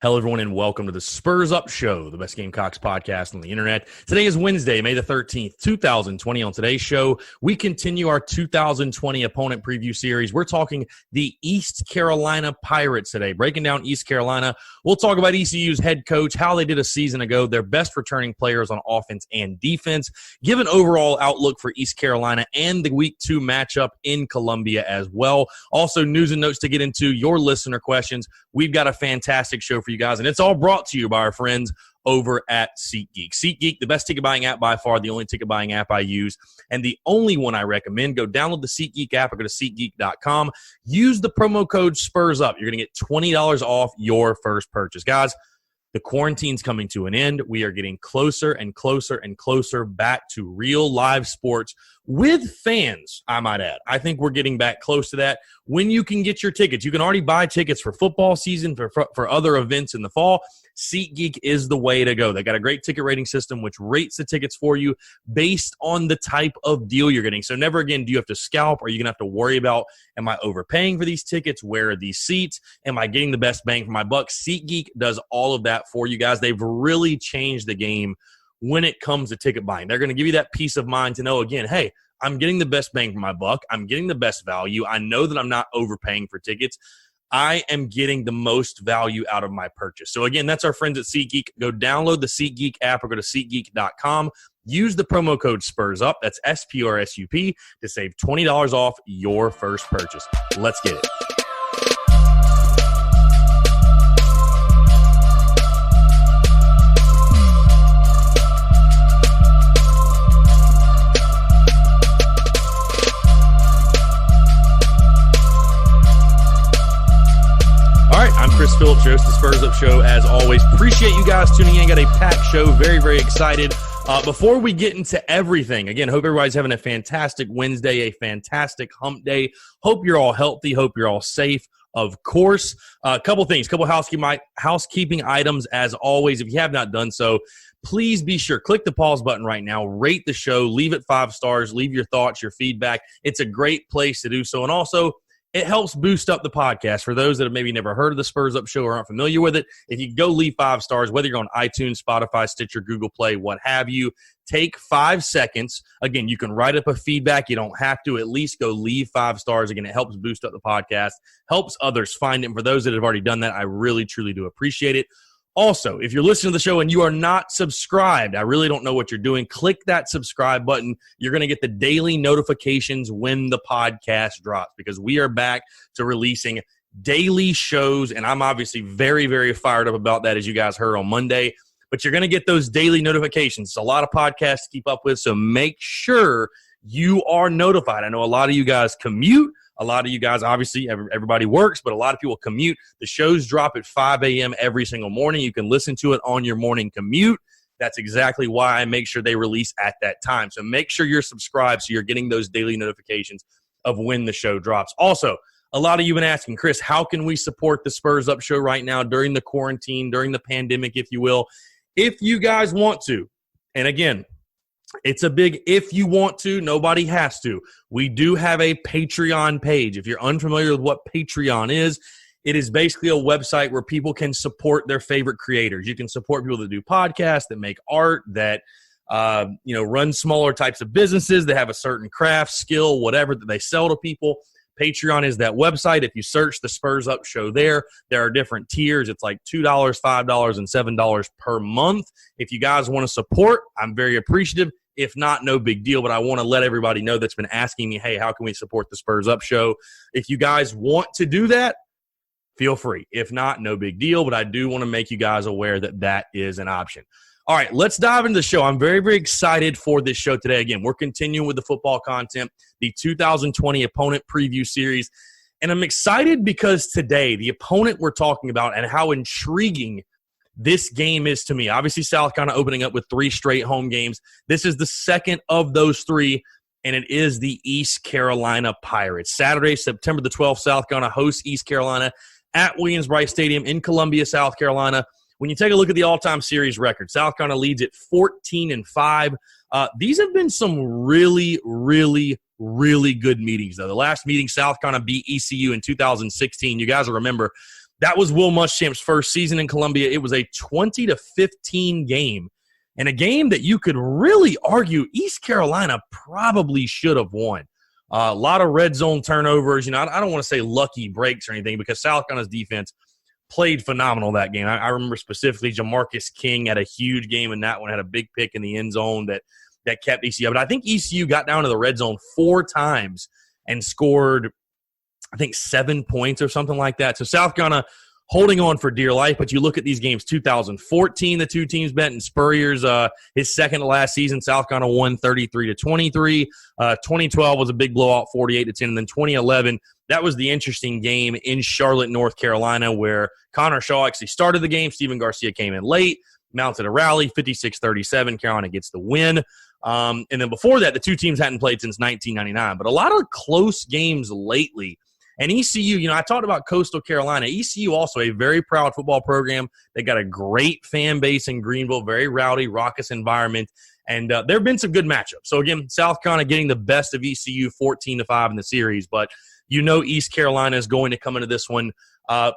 Hello, everyone, and welcome to the Spurs Up Show, the best Gamecocks podcast on the internet. Today is Wednesday, May the 13th, 2020. On today's show, we continue our 2020 opponent preview series. We're talking the East Carolina Pirates today, breaking down East Carolina. We'll talk about ECU's head coach, how they did a season ago, their best returning players on offense and defense, give an overall outlook for East Carolina and the Week 2 matchup in Columbia as well. Also, news and notes to get into, your listener questions. We've got a fantastic show for you guys, and it's all brought to you by our friends over at SeatGeek. SeatGeek, the best ticket buying app by far, the only ticket buying app I use, and the only one I recommend. Go download the SeatGeek app or go to SeatGeek.com. Use the promo code SPURSUP. You're going to get $20 off your first purchase. Guys, the quarantine's coming to an end. We are getting closer and closer and closer back to real live sports with fans, I might add. I think we're getting back close to that. When you can get your tickets, you can already buy tickets for football season, for other events in the fall. SeatGeek is the way to go. They got a great ticket rating system which rates the tickets for you based on the type of deal you're getting. So never again do you have to scalp, or you're going to have to worry about, am I overpaying for these tickets? Where are these seats? Am I getting the best bang for my buck? SeatGeek does all of that for you guys. They've really changed the game when it comes to ticket buying. They're going to give you that peace of mind to know, again, hey, I'm getting the best bang for my buck. I'm getting the best value. I know that I'm not overpaying for tickets. I am getting the most value out of my purchase. So, again, that's our friends at SeatGeek. Go download the SeatGeek app or go to SeatGeek.com. Use the promo code SPURSUP, that's SPRSUP, to save $20 off your first purchase. Let's get it. Chris Phillips, host the Spurs Up Show, as always. Appreciate you guys tuning in. Got a packed show. Very, very excited. Before we get into everything, again, hope everybody's having a fantastic Wednesday, a fantastic hump day. Hope you're all healthy. Hope you're all safe, of course. A couple things, couple housekeeping items, as always. If you have not done so, please be sure, click the pause button right now, rate the show, leave it 5 stars, leave your thoughts, your feedback. It's a great place to do so. And also, it helps boost up the podcast. For those that have maybe never heard of the Spurs Up Show or aren't familiar with it, if you go leave 5 stars, whether you're on iTunes, Spotify, Stitcher, Google Play, what have you, take 5 seconds. Again, you can write up a feedback. You don't have to. At least go leave 5 stars. Again, it helps boost up the podcast, helps others find it. And for those that have already done that, I really, truly do appreciate it. Also, if you're listening to the show and you are not subscribed, I really don't know what you're doing. Click that subscribe button. You're going to get the daily notifications when the podcast drops, because we are back to releasing daily shows, and I'm obviously very, very fired up about that, as you guys heard on Monday. But you're going to get those daily notifications. It's a lot of podcasts to keep up with, so make sure you are notified. I know a lot of you guys commute. A lot of you guys, obviously, everybody works, but a lot of people commute. The shows drop at 5 a.m. every single morning. You can listen to it on your morning commute. That's exactly why I make sure they release at that time. So make sure you're subscribed so you're getting those daily notifications of when the show drops. Also, a lot of you have been asking, Chris, how can we support the Spurs Up Show right now during the quarantine, during the pandemic, if you will? If you guys want to, and again, it's a big if you want to, nobody has to. We do have a Patreon page. If you're unfamiliar with what Patreon is, it is basically a website where people can support their favorite creators. You can support people that do podcasts, that make art, that run smaller types of businesses, that have a certain craft, skill, whatever that they sell to people. Patreon is that website. If you search the Spurs Up Show there are different tiers. It's like $2, $5, and $7 per month. If you guys want to support, I'm very appreciative. If not, no big deal. But I want to let everybody know that's been asking me, hey, how can we support the Spurs Up Show? If you guys want to do that, feel free. If not, no big deal. But I do want to make you guys aware that that is an option. All right, let's dive into the show. I'm very, very excited for this show today. Again, we're continuing with the football content, the 2020 opponent preview series. And I'm excited because today, the opponent we're talking about and how intriguing this game is to me. Obviously, South Carolina opening up with 3 straight home games. This is the second of those 3, and it is the East Carolina Pirates. Saturday, September the 12th, South Carolina hosts East Carolina at Williams-Brice Stadium in Columbia, South Carolina. When you take a look at the all-time series record, South Carolina leads at 14-5. These have been some really, really, really good meetings, though. The last meeting, South Carolina beat ECU in 2016. You guys will remember That was Will Muschamp's first season in Columbia. It was a 20-15 game, and a game that you could really argue East Carolina probably should have won. A lot of red zone turnovers. I don't want to say lucky breaks or anything because South Carolina's defense played phenomenal that game. I remember specifically Jamarcus King had a huge game in that one, had a big pick in the end zone that kept ECU. But I think ECU got down to the red zone 4 times and scored, I think, 7 points or something like that. So South Carolina holding on for dear life. But you look at these games, 2014, the two teams met in Spurrier's his second to last season. South Carolina won 33-23. 2012 was a big blowout, 48-10. And then 2011, that was the interesting game in Charlotte, North Carolina, where Connor Shaw actually started the game. Steven Garcia came in late, mounted a rally, 56-37. Carolina gets the win. And then before that, the two teams hadn't played since 1999. But a lot of close games lately. And ECU, I talked about Coastal Carolina. ECU also a very proud football program. They got a great fan base in Greenville, very rowdy, raucous environment. And there have been some good matchups. So, again, South Carolina getting the best of ECU 14-5 in the series. But East Carolina is going to come into this one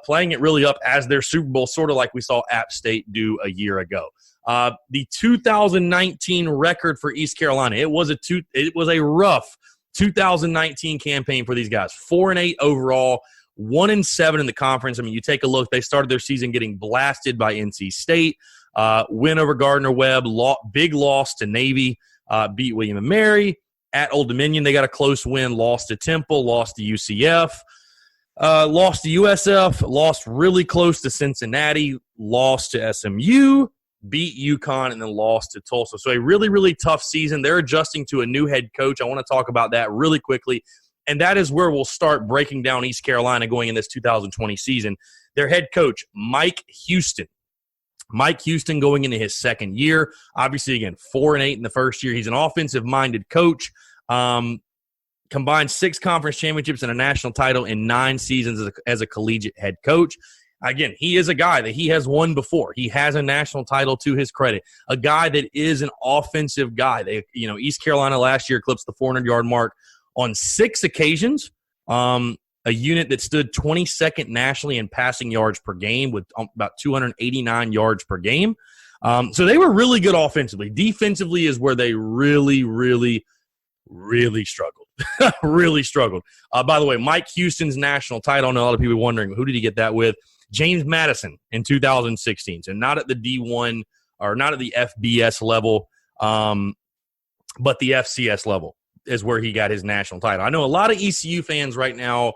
playing it really up as their Super Bowl, sort of like we saw App State do a year ago. The 2019 record for East Carolina, it was a rough 2019 campaign for these guys. 4-8 overall, 1-7 in the conference. I mean, you take a look, they started their season getting blasted by NC State, win over Gardner-Webb, big loss to Navy, beat William & Mary. At Old Dominion, they got a close win, lost to Temple, lost to UCF, lost to USF, lost really close to Cincinnati, lost to SMU, beat UConn, and then lost to Tulsa. So a really, really tough season. They're adjusting to a new head coach. I want to talk about that really quickly, and that is where we'll start breaking down East Carolina going in this 2020 season. Their head coach, Mike Houston. Mike Houston going into his second year. Obviously, again, 4-8 in the first year. He's an offensive-minded coach. Combined 6 conference championships and a national title in 9 seasons as a collegiate head coach. Again, he is a guy that he has won before. He has a national title to his credit. A guy that is an offensive guy. East Carolina last year eclipsed the 400-yard mark on 6 occasions. A unit that stood 22nd nationally in passing yards per game with about 289 yards per game. So they were really good offensively. Defensively is where they really, really, really struggled. Really struggled. By the way, Mike Houston's national title, I know a lot of people wondering, who did he get that with? James Madison in 2016. So not at the D1 or not at the FBS level, but the FCS level is where he got his national title. I know a lot of ECU fans right now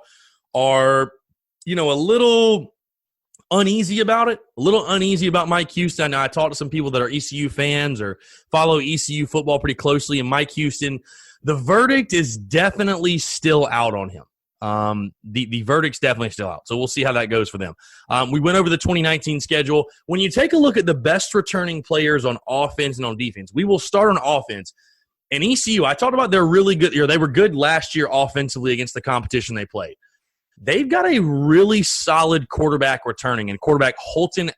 are, a little uneasy about it, a little uneasy about Mike Houston. I know I talked to some people that are ECU fans or follow ECU football pretty closely, and Mike Houston, the verdict is definitely still out on him. The verdict's definitely still out. So we'll see how that goes for them. We went over the 2019 schedule. When you take a look at the best returning players on offense and on defense, we will start on offense. And ECU, I talked about they're really good. They were good last year offensively against the competition they played. They've got a really solid quarterback returning, and quarterback Holton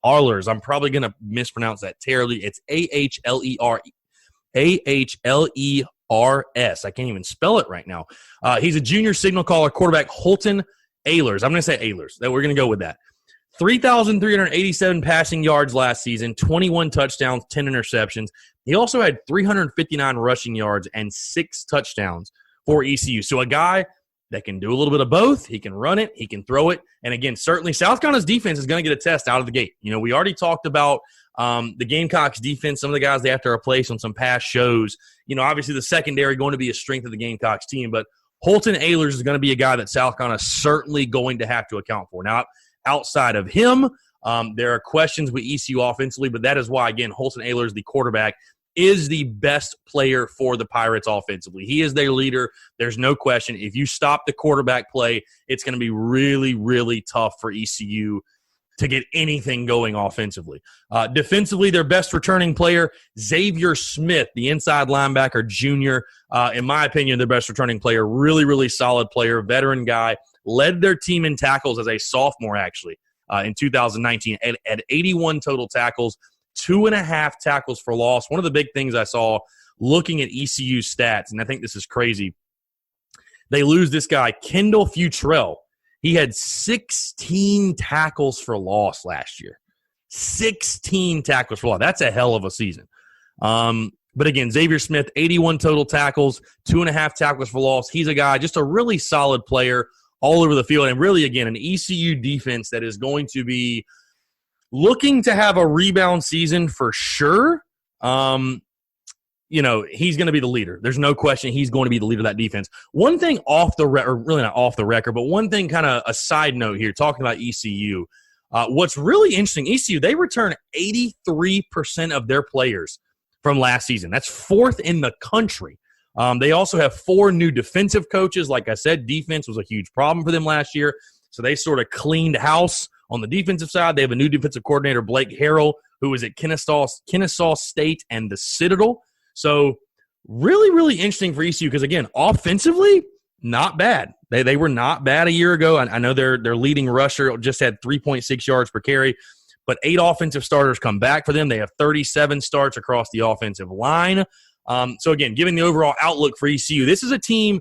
Ahlers. I'm probably going to mispronounce that terribly. It's Ahlers. I can't even spell it right now. He's a junior signal caller quarterback, Holton Ahlers. I'm going to say Ahlers. We're going to go with that. 3,387 passing yards last season, 21 touchdowns, 10 interceptions. He also had 359 rushing yards and 6 touchdowns for ECU. So a guy that can do a little bit of both. He can run it. He can throw it. And, again, certainly South Carolina's defense is going to get a test out of the gate. We already talked about the Gamecocks defense, some of the guys they have to replace on some past shows. Obviously the secondary going to be a strength of the Gamecocks team, but Holton Ahlers is going to be a guy that South Carolina is certainly going to have to account for. Now, outside of him, there are questions with ECU offensively, but that is why, again, Holton Ahlers, the quarterback, is the best player for the Pirates offensively. He is their leader. There's no question. If you stop the quarterback play, it's going to be really, really tough for ECU to get anything going offensively. Defensively, their best returning player, Xavier Smith, the inside linebacker, junior. In my opinion, their best returning player, really, really solid player, veteran guy, led their team in tackles as a sophomore, actually, in 2019, at 81 total tackles, 2.5 tackles for loss. One of the big things I saw looking at ECU stats, and I think this is crazy, they lose this guy, Kendall Futrell. He had 16 tackles for loss last year. 16 tackles for loss. That's a hell of a season. But again, Xavier Smith, 81 total tackles, 2.5 tackles for loss. He's a guy, just a really solid player all over the field. And really, again, an ECU defense that is going to be looking to have a rebound season for sure. He's going to be the leader. There's no question he's going to be the leader of that defense. One thing off the record, really not off the record, but one thing kind of a side note here, talking about ECU. What's really interesting, ECU, they return 83% of their players from last season. That's 4th in the country. They also have 4 new defensive coaches. Like I said, defense was a huge problem for them last year, so they sort of cleaned house on the defensive side. They have a new defensive coordinator, Blake Harrell, who was at Kennesaw State and the Citadel. So really, really interesting for ECU because, again, offensively, not bad. They were not bad a year ago. I know their leading rusher just had 3.6 yards per carry, but 8 offensive starters come back for them. They have 37 starts across the offensive line. So, again, giving the overall outlook for ECU, this is a team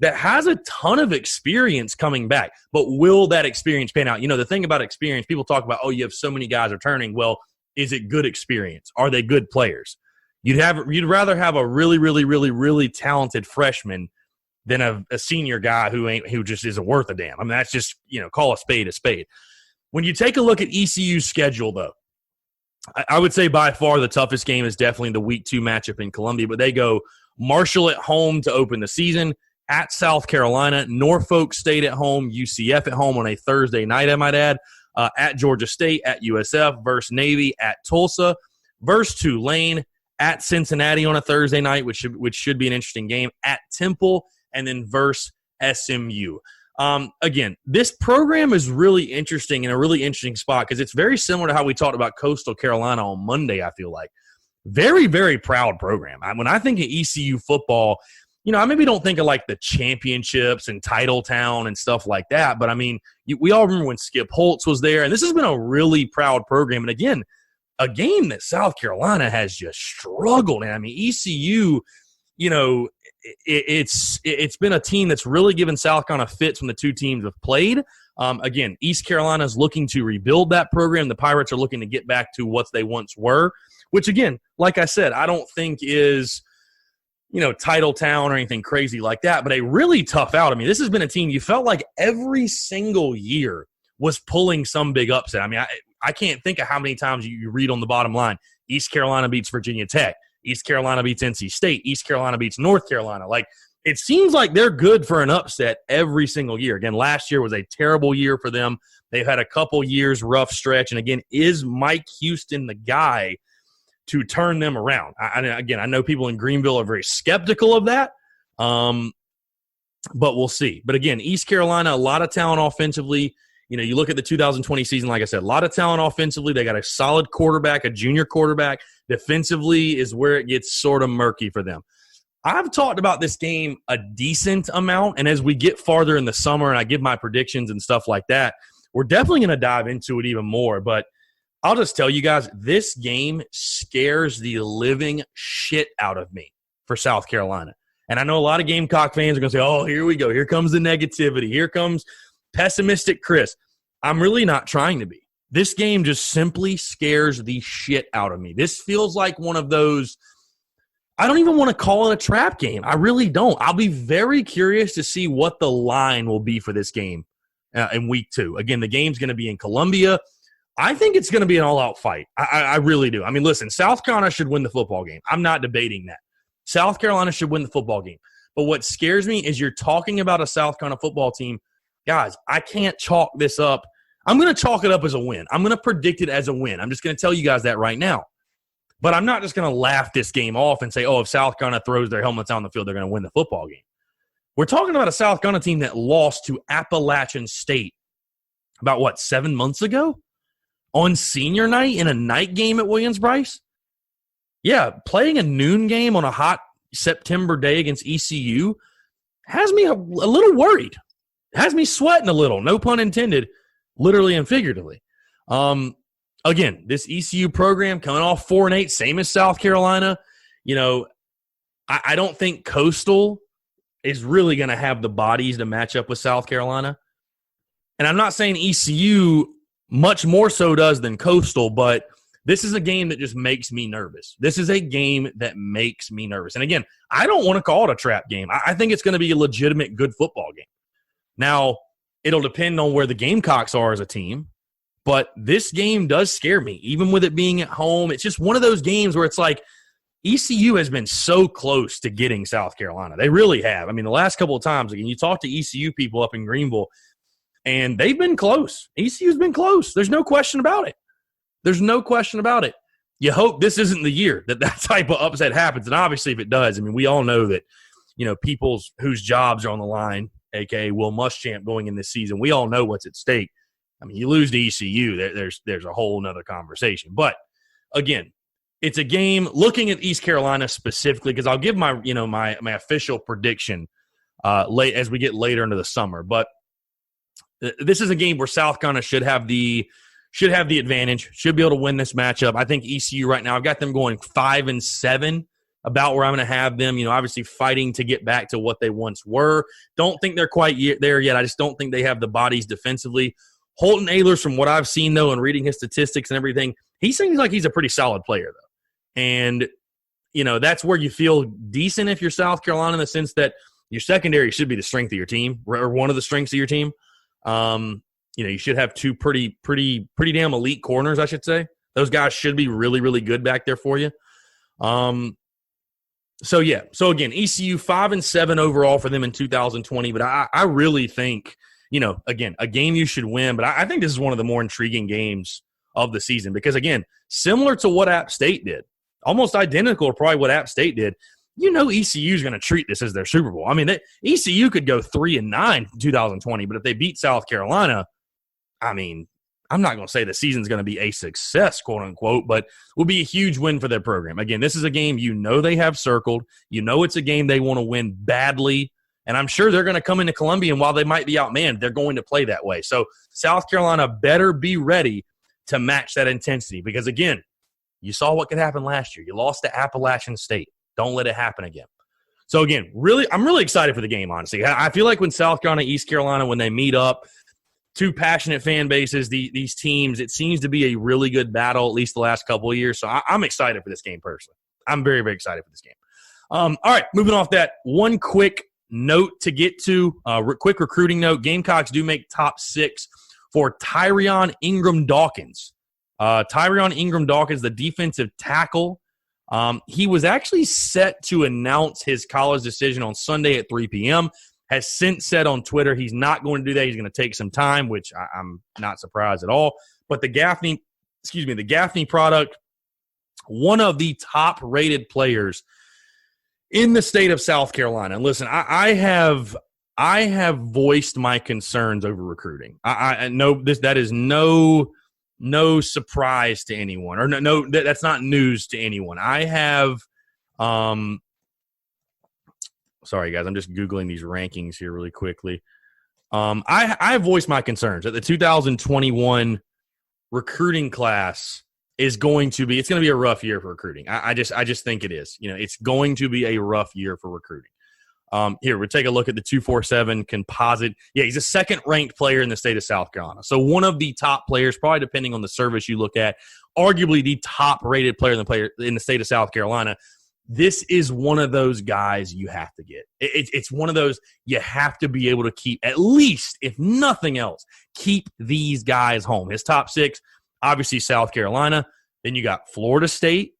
that has a ton of experience coming back, but will that experience pan out? The thing about experience, people talk about, you have so many guys returning. Well, is it good experience? Are they good players? You'd rather have a really, really, really, really talented freshman than a senior guy who just isn't worth a damn. I mean, that's just, call a spade a spade. When you take a look at ECU's schedule, though, I would say by far the toughest game is definitely the Week 2 matchup in Columbia, but they go Marshall at home to open the season, at South Carolina, Norfolk State at home, UCF at home on a Thursday night, I might add, at Georgia State, at USF, versus Navy, at Tulsa, versus Tulane, at Cincinnati on a Thursday night, which should be an interesting game, at Temple, and then versus SMU. Again, this program is really interesting in a really interesting spot because it's very similar to how we talked about Coastal Carolina on Monday, I feel like. Very, very proud program. When I think of ECU football, I maybe don't think of like the championships and Titletown and stuff like that, but I mean, we all remember when Skip Holtz was there, and this has been a really proud program. And again, a game that South Carolina has just struggled in. I mean, ECU, it's been a team that's really given South Carolina fits when the two teams have played. Again, East Carolina is looking to rebuild that program. The Pirates are looking to get back to what they once were, which, again, like I said, I don't think is, Titletown or anything crazy like that, but a really tough out. I mean, this has been a team you felt like every single year was pulling some big upset. I mean, I can't think of how many times you read on the bottom line, East Carolina beats Virginia Tech. East Carolina beats NC State. East Carolina beats North Carolina. Like, it seems like they're good for an upset every single year. Again, last year was a terrible year for them. They've had a couple years rough stretch. And again, is Mike Houston the guy to turn them around? I know people in Greenville are very skeptical of that, but we'll see. But again, East Carolina, a lot of talent offensively. You look at the 2020 season, like I said, a lot of talent offensively. They got a solid quarterback, a junior quarterback. Defensively is where it gets sort of murky for them. I've talked about this game a decent amount, and as we get farther in the summer and I give my predictions and stuff like that, we're definitely going to dive into it even more. But I'll just tell you guys, this game scares the living shit out of me for South Carolina. And I know a lot of Gamecock fans are going to say, oh, here we go. Here comes the negativity. Here comes pessimistic Chris. I'm really not trying to be. This game just simply scares the shit out of me. This feels like one of those, I don't even want to call it a trap game. I really don't. I'll be very curious to see what the line will be for this game in Week 2. Again, the game's going to be in Columbia. I think it's going to be an all-out fight. I really do. I mean, listen, South Carolina should win the football game. I'm not debating that. South Carolina should win the football game. But what scares me is you're talking about a South Carolina football team. Guys, I can't chalk this up. I'm going to chalk it up as a win. I'm going to predict it as a win. I'm just going to tell you guys that right now. But I'm not just going to laugh this game off and say, if South Carolina throws their helmets on the field, they're going to win the football game. We're talking about a South Carolina team that lost to Appalachian State about, 7 months ago? On senior night in a night game at Williams-Brice? Yeah, playing a noon game on a hot September day against ECU has me a little worried. Has me sweating a little, no pun intended, literally and figuratively. Again, this ECU program coming off 4-8, same as South Carolina. I don't think Coastal is really going to have the bodies to match up with South Carolina. And I'm not saying ECU much more so does than Coastal, but this is a game that just makes me nervous. This is a game that makes me nervous. And again, I don't want to call it a trap game. I think it's going to be a legitimate good football game. Now, it'll depend on where the Gamecocks are as a team, but this game does scare me, even with it being at home. It's just one of those games where it's like ECU has been so close to getting South Carolina. They really have. I mean, the last couple of times, again, you talk to ECU people up in Greenville, and they've been close. ECU's been close. There's no question about it. There's no question about it. You hope this isn't the year that type of upset happens. And obviously if it does, I mean, we all know that, people whose jobs are on the line, a.k.a. Will Muschamp going in this season, we all know what's at stake. I mean, you lose to ECU, there's a whole nother conversation. But, again, it's a game looking at East Carolina specifically, because I'll give my official prediction late as we get later into the summer. But this is a game where South Carolina should have the advantage, should be able to win this matchup. I think ECU right now, I've got them going 5-7, about where I'm going to have them, obviously fighting to get back to what they once were. Don't think they're quite there yet. I just don't think they have the bodies defensively. Holton Ahlers, from what I've seen, though, and reading his statistics and everything, he seems like he's a pretty solid player, though. And, that's where you feel decent if you're South Carolina, in the sense that your secondary should be the strength of your team, or one of the strengths of your team. You should have two pretty damn elite corners, I should say. Those guys should be really, really good back there for you. So again, ECU 5-7 overall for them in 2020. But I really think, again, a game you should win. But I think this is one of the more intriguing games of the season, because, again, similar to what App State did, almost identical to probably what App State did. ECU is going to treat this as their Super Bowl. I mean, ECU could go 3-9 in 2020, but if they beat South Carolina, I mean, I'm not going to say the season's going to be a success, quote unquote, but will be a huge win for their program. Again, this is a game they have circled. It's a game they want to win badly, and I'm sure they're going to come into Columbia, and while they might be outmanned, they're going to play that way. So South Carolina better be ready to match that intensity, because, again, you saw what could happen last year. You lost to Appalachian State. Don't let it happen again. So, again, I'm really excited for the game, honestly. I feel like when South Carolina, East Carolina, when they meet up, two passionate fan bases, these teams, it seems to be a really good battle, at least the last couple of years. So I'm excited for this game personally. I'm very, very excited for this game. All right, moving off that, one quick note to get to, quick recruiting note. Gamecocks do make top 6 for Tyrion Ingram-Dawkins. Tyrion Ingram-Dawkins, the defensive tackle. He was actually set to announce his college decision on Sunday at 3 p.m., has since said on Twitter he's not going to do that. He's going to take some time, which I'm not surprised at all. But the Gaffney product, one of the top-rated players in the state of South Carolina. And listen, I have voiced my concerns over recruiting. I know that is no surprise to anyone, or no, that's not news to anyone. I have, sorry guys, I'm just Googling these rankings here really quickly. I voiced my concerns that the 2021 recruiting class is going to be a rough year for recruiting. I just think it is. It's going to be a rough year for recruiting. Here, we'll take a look at the 247 composite. Yeah, he's a second-ranked player in the state of South Carolina. So one of the top players, probably depending on the service you look at, arguably the top-rated player in the state of South Carolina. This is one of those guys you have to get. It's one of those you have to be able to keep, at least, if nothing else, keep these guys home. His top 6, obviously South Carolina. Then you got Florida State,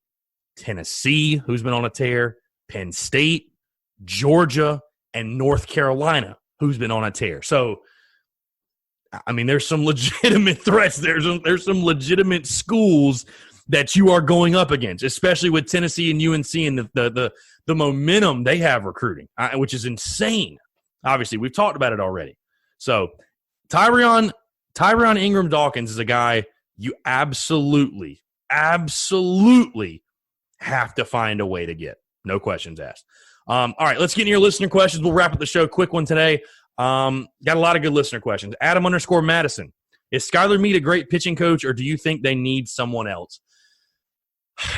Tennessee, who's been on a tear, Penn State, Georgia, and North Carolina, who's been on a tear. So, I mean, there's some legitimate threats. There's some legitimate schools that you are going up against, especially with Tennessee and UNC and the momentum they have recruiting, which is insane. Obviously, we've talked about it already. So, Tyrion Ingram-Dawkins is a guy you absolutely have to find a way to get. No questions asked. All right, let's get into your listener questions. We'll wrap up the show. Quick one today. Got a lot of good listener questions. Adam_Madison. Is Skylar Meade a great pitching coach, or do you think they need someone else?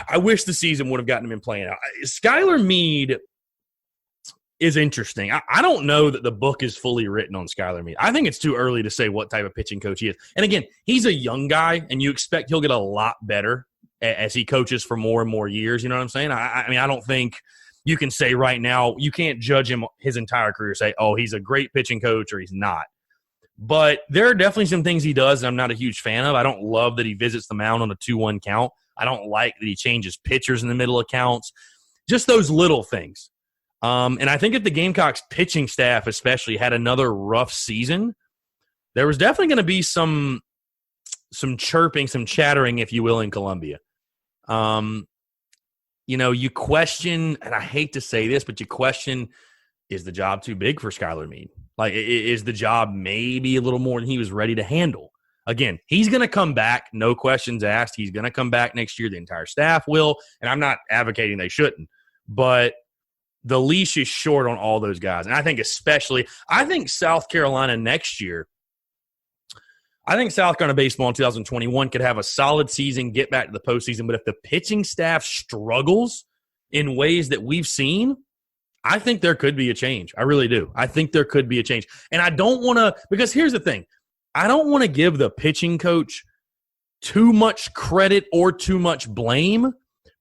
I wish the season would have gotten him in playing out. Skylar Meade, is interesting. I don't know that the book is fully written on Skylar Meade. I think it's too early to say what type of pitching coach he is. And again, he's a young guy, and you expect he'll get a lot better as he coaches for more and more years. You know what I'm saying? I mean, I don't think you can say right now, you can't judge him his entire career, say, oh, he's a great pitching coach or he's not. But there are definitely some things he does that I'm not a huge fan of. I don't love that he visits the mound on a 2-1 count. I don't like that he changes pitchers in the middle of counts. Just those little things. And I think if the Gamecocks pitching staff especially had another rough season, there was definitely going to be some chirping, some chattering, if you will, in Columbia. You question, and I hate to say this, but you question, is the job too big for Skylar Meade? Like, is the job maybe a little more than he was ready to handle? Again, he's going to come back, no questions asked. He's going to come back next year. The entire staff will, and I'm not advocating they shouldn't. But the leash is short on all those guys. And I think South Carolina next year, I think South Carolina baseball in 2021 could have a solid season, get back to the postseason. But if the pitching staff struggles in ways that we've seen, I think there could be a change. I really do. I think there could be a change. And I don't want to – because here's the thing. I don't want to give the pitching coach too much credit or too much blame,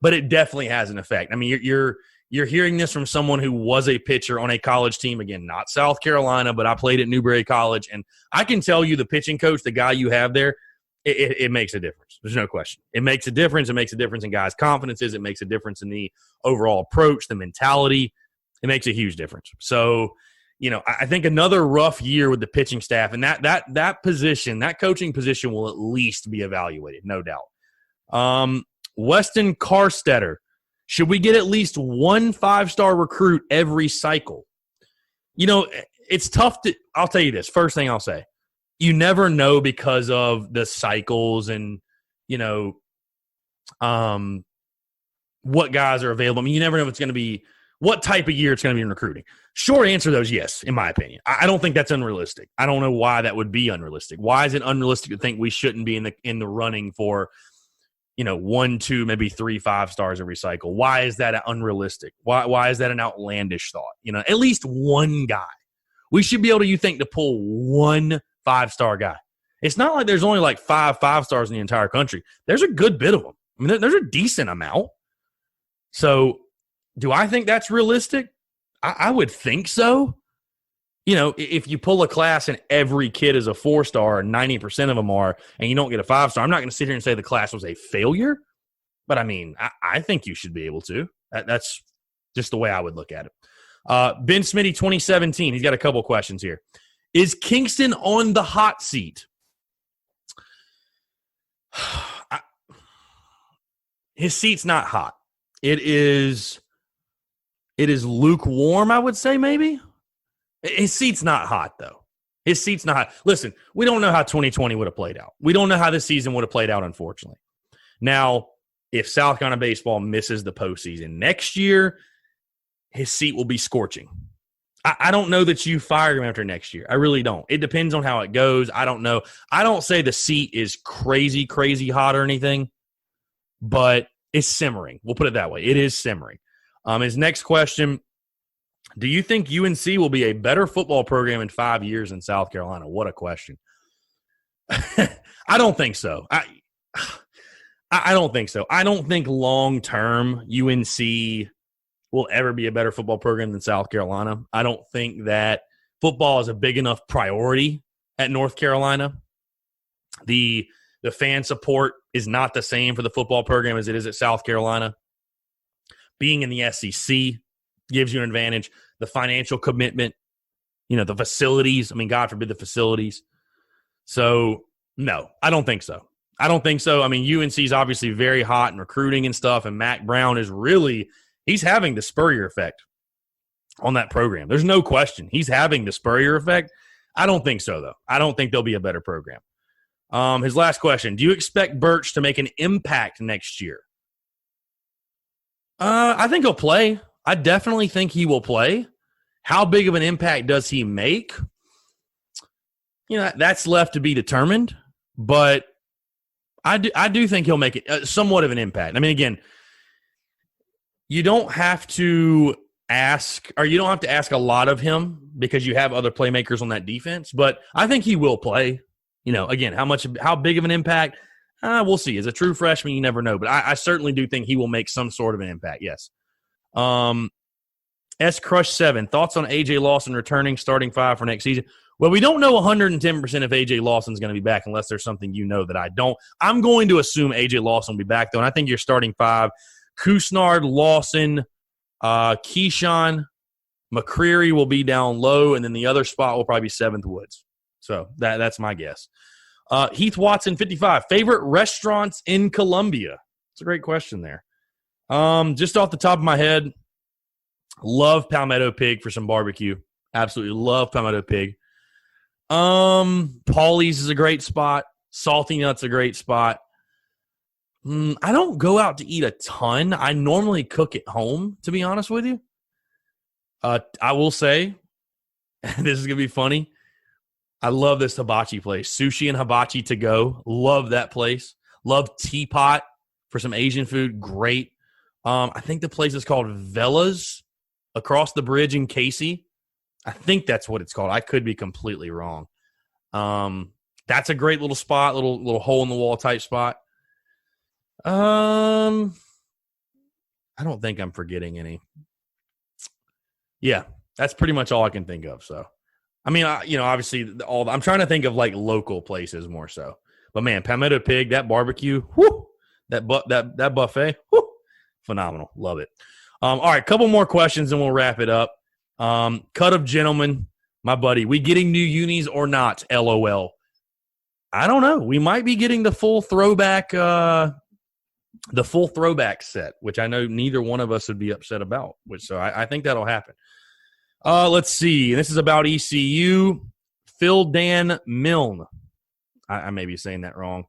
but it definitely has an effect. I mean, you're hearing this from someone who was a pitcher on a college team. Again, not South Carolina, but I played at Newberry College. And I can tell you the pitching coach, the guy you have there, it makes a difference. There's no question. It makes a difference. It makes a difference in guys' confidences. It makes a difference in the overall approach, the mentality. It makes a huge difference. So, I think another rough year with the pitching staff, and that position, that coaching position will at least be evaluated, no doubt. Weston Carstetter, should we get at least one 5-star recruit every cycle? It's tough to – I'll tell you this. First thing I'll say, you never know because of the cycles and, what guys are available. I mean, you never know if it's going to be – what type of year it's going to be in recruiting. Short answer, though, is yes, in my opinion. I don't think that's unrealistic. I don't know why that would be unrealistic. Why is it unrealistic to think we shouldn't be in the running for, 1, 2, maybe 3 5-stars every cycle? Why is that unrealistic? Why is that an outlandish thought? At least one guy. We should be able to, you think, to pull one 5-star guy. It's not like there's only like 5 5-stars in the entire country. There's a good bit of them. I mean, there's a decent amount. So, do I think that's realistic? I would think so. If you pull a class and every kid is a 4-star and 90% of them are, and you don't get a 5-star, I'm not going to sit here and say the class was a failure. But, I mean, I think you should be able to. That's just the way I would look at it. Ben Smitty, 2017. He's got a couple questions here. Is Kingston on the hot seat? His seat's not hot. It is lukewarm, I would say, maybe. His seat's not hot, though. His seat's not hot. Listen, we don't know how 2020 would have played out. We don't know how this season would have played out, unfortunately. Now, if South Carolina baseball misses the postseason next year, his seat will be scorching. I don't know that you fire him after next year. I really don't. It depends on how it goes. I don't know. I don't say the seat is crazy, crazy hot or anything, but it's simmering. We'll put it that way. It is simmering. His next question, do you think UNC will be a better football program in 5 years in South Carolina? What a question. I don't think so. I don't think so. I don't think long-term UNC will ever be a better football program than South Carolina. I don't think that football is a big enough priority at North Carolina. The fan support is not the same for the football program as it is at South Carolina. Being in the SEC gives you an advantage. The financial commitment, the facilities. I mean, God forbid the facilities. So, no, I don't think so. I mean, UNC is obviously very hot in recruiting and stuff, and Mac Brown is really – he's having the Spurrier effect on that program. There's no question. He's having the Spurrier effect. I don't think so, though. I don't think they'll be a better program. His last question, do you expect Birch to make an impact next year? I think he'll play. I definitely think he will play. How big of an impact does he make? That's left to be determined. But I do think he'll make it somewhat of an impact. I mean, again, you don't have to you don't have to ask a lot of him because you have other playmakers on that defense, but I think he will play. Again, how big of an impact? We'll see. As a true freshman, you never know, but I certainly do think he will make some sort of an impact. Yes. S Crush 7, thoughts on AJ Lawson returning starting 5 for next season? Well, we don't know 110% if AJ Lawson's going to be back unless there's something that I don't. I'm going to assume AJ Lawson will be back, though, and I think you're starting 5. Kusnard, Lawson, Keyshawn, McCreary will be down low, and then the other spot will probably be 7th Woods. So that's my guess. Heath Watson, 55, favorite restaurants in Columbia? It's a great question there. Just off the top of my head, love Palmetto Pig for some barbecue. Absolutely love Palmetto Pig. Paulie's is a great spot. Salty Nut's a great spot. I don't go out to eat a ton. I normally cook at home, to be honest with you. I will say, this is going to be funny, I love this hibachi place. Sushi and Hibachi to go. Love that place. Love Teapot for some Asian food. Great. I think the place is called Velas across the bridge in Casey. I think that's what it's called. I could be completely wrong. That's a great little spot, little hole-in-the-wall type spot. I don't think I'm forgetting any. Yeah, that's pretty much all I can think of. So, I mean, obviously, I'm trying to think of like local places more so. But man, Palmetto Pig, that barbecue, whoo, that buffet, whoo, phenomenal, love it. All right, couple more questions and we'll wrap it up. Cut of Gentlemen, my buddy, we getting new unis or not? LOL. I don't know. We might be getting the full throwback set, which I know neither one of us would be upset about. So I think that'll happen. Let's see. This is about ECU. Phil Dan Milne. I may be saying that wrong.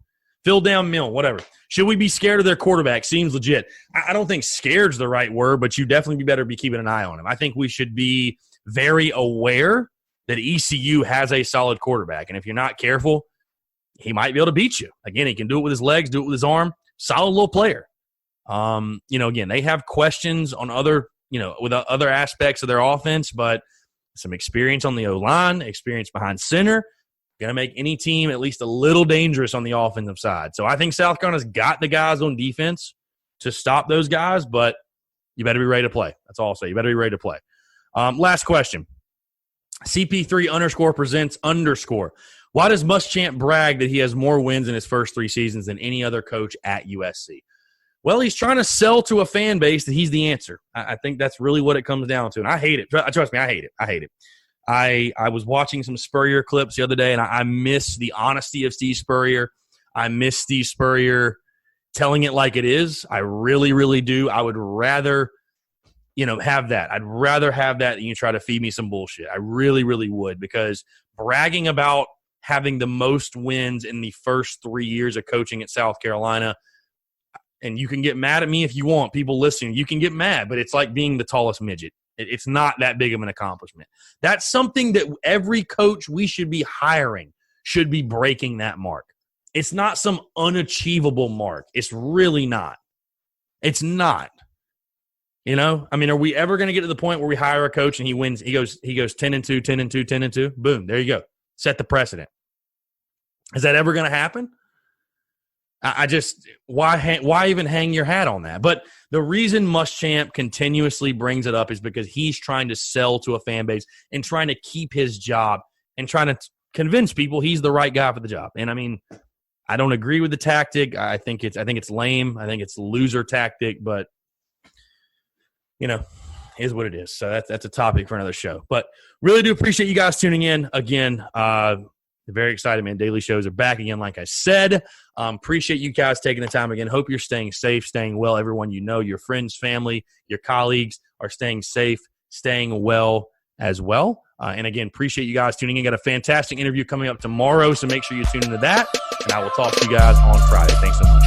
Phil Dan Milne, whatever. Should we be scared of their quarterback? Seems legit. I don't think scared's the right word, but you definitely better be keeping an eye on him. I think we should be very aware that ECU has a solid quarterback. And if you're not careful, he might be able to beat you. Again, he can do it with his legs, do it with his arm. Solid little player. Again, they have questions on with other aspects of their offense, but some experience on the O-line, experience behind center, going to make any team at least a little dangerous on the offensive side. So I think South Carolina's got the guys on defense to stop those guys, but you better be ready to play. That's all I'll say. You better be ready to play. Last question. CP3_presents_. Why does Muschamp brag that he has more wins in his first 3 seasons than any other coach at USC? Well, he's trying to sell to a fan base that he's the answer. I think that's really what it comes down to, and I hate it. Trust me, I hate it. I was watching some Spurrier clips the other day, and I miss the honesty of Steve Spurrier. I miss Steve Spurrier telling it like it is. I really, really do. I would rather, have that. I'd rather have that than you try to feed me some bullshit. I really, really would, because bragging about having the most wins in the first 3 years of coaching at South Carolina, and you can get mad at me if you want, people listening, you can get mad, but it's like being the tallest midget. It's not that big of an accomplishment. That's something that every coach we should be hiring should be breaking that mark. It's not some unachievable mark. It's really not. It's not. Are we ever going to get to the point where we hire a coach and he wins? He goes 10-2, 10-2, 10-2. Boom, there you go. Set the precedent. Is that ever going to happen? Why even hang your hat on that? But the reason Muschamp continuously brings it up is because he's trying to sell to a fan base and trying to keep his job and trying to convince people he's the right guy for the job. And I don't agree with the tactic. I think it's lame. I think it's a loser tactic, but is what it is. So that's a topic for another show. But really do appreciate you guys tuning in again. Very excited, man. Daily shows are back again, like I said. Appreciate you guys taking the time again. Hope you're staying safe, staying well. Everyone your friends, family, your colleagues are staying safe, staying well as well. And again, appreciate you guys tuning in. Got a fantastic interview coming up tomorrow, so make sure you tune into that. And I will talk to you guys on Friday. Thanks so much.